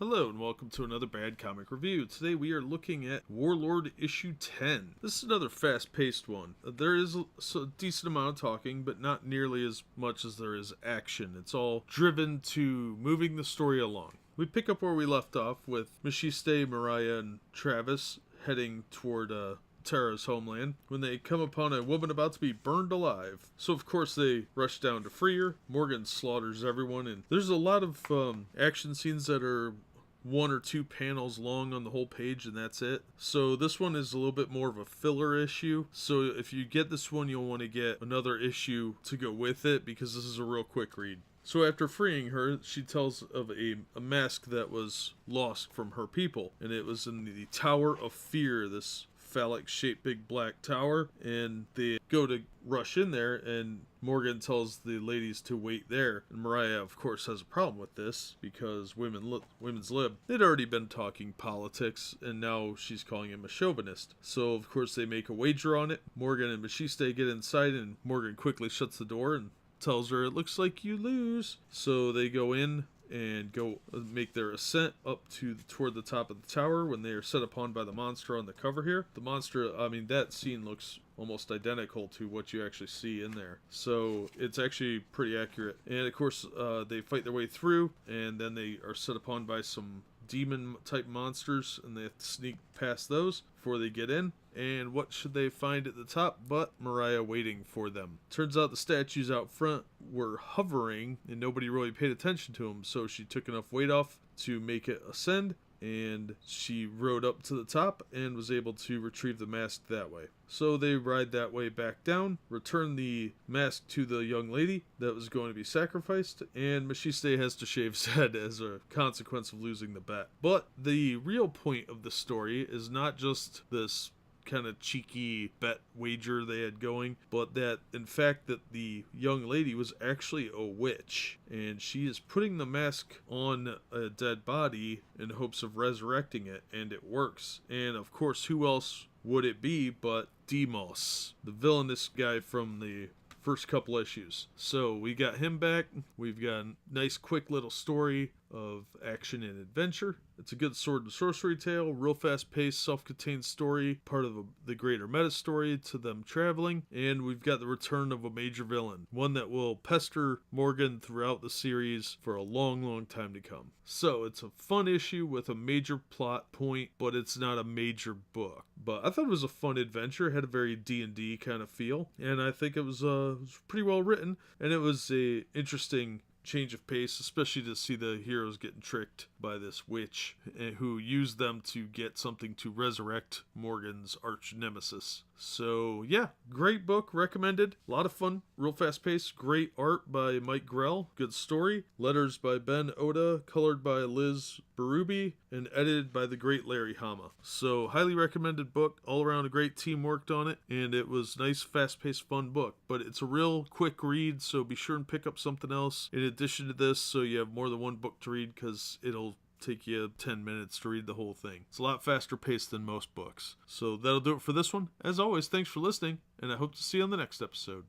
Hello and welcome to another Bad Comic Review. Today we are looking at Warlord issue 10. This is another fast-paced one. There is a decent amount of talking, but not nearly as much as there is action. It's all driven to moving the story along. We pick up where we left off with Machiste, Mariah, and Travis heading toward Tara's homeland when they come upon a woman about to be burned alive. So of course they rush down to free her. Morgan slaughters everyone, and there's a lot of action scenes that are one or two panels long on the whole page, and that's it. So this one is a little bit more of a filler issue. So if you get this one, you'll want to get another issue to go with it, because this is a real quick read. So after freeing her, she tells of a mask that was lost from her people, and it was in the Tower of Fear, this phallic-shaped big black tower, and they go to rush in there, and Morgan tells the ladies to wait there. And Mariah, of course, has a problem with this because women's lib. They'd already been talking politics, and now she's calling him a chauvinist. So, of course, they make a wager on it. Morgan and Machiste get inside, and Morgan quickly shuts the door and tells her, "It looks like you lose." So they go in and go make their ascent up toward the top of the tower when they are set upon by the monster on the cover here. The monster, I mean, that scene looks almost identical to what you actually see in there. So it's actually pretty accurate. And of course, they fight their way through, and then they are set upon by some demon type monsters, and they have to sneak past those before they get in. And what should they find at the top but Mariah waiting for them? Turns out the statues out front were hovering and nobody really paid attention to them, so she took enough weight off to make it ascend, and she rode up to the top and was able to retrieve the mask that way. So they ride that way back down, return the mask to the young lady that was going to be sacrificed, and Machiste has to shave his head as a consequence of losing the bet. But the real point of the story is not just this kind of cheeky bet wager they had going, but that in fact that the young lady was actually a witch, and she is putting the mask on a dead body in hopes of resurrecting it, and it works. And of course, who else would it be but Demos, the villainous guy from the first couple issues. So we got him back. We've got a nice quick little story of action and adventure. It's a good sword and sorcery tale, real fast-paced, self-contained story, part of the greater meta story to them traveling, and we've got the return of a major villain, one that will pester Morgan throughout the series for a long, long time to come. So it's a fun issue with a major plot point, but it's not a major book. But I thought it was a fun adventure, it had a very D&D kind of feel, and I think it was pretty well written, and it was a interesting change of pace, especially to see the heroes getting tricked by this witch who used them to get something to resurrect Morgan's arch nemesis. So yeah, great book, recommended. A lot of fun, real fast paced, great art by Mike Grell, good story, letters by Ben Oda, colored by Liz Berube, and edited by the great Larry Hama. So highly recommended book, all around a great team worked on it, and it was nice, fast paced, fun book. But it's a real quick read, so be sure and pick up something else in addition to this so you have more than one book to read, because it'll take you 10 minutes to read the whole thing. It's a lot faster paced than most books. So that'll do it for this one. As always, thanks for listening, and I hope to see you on the next episode.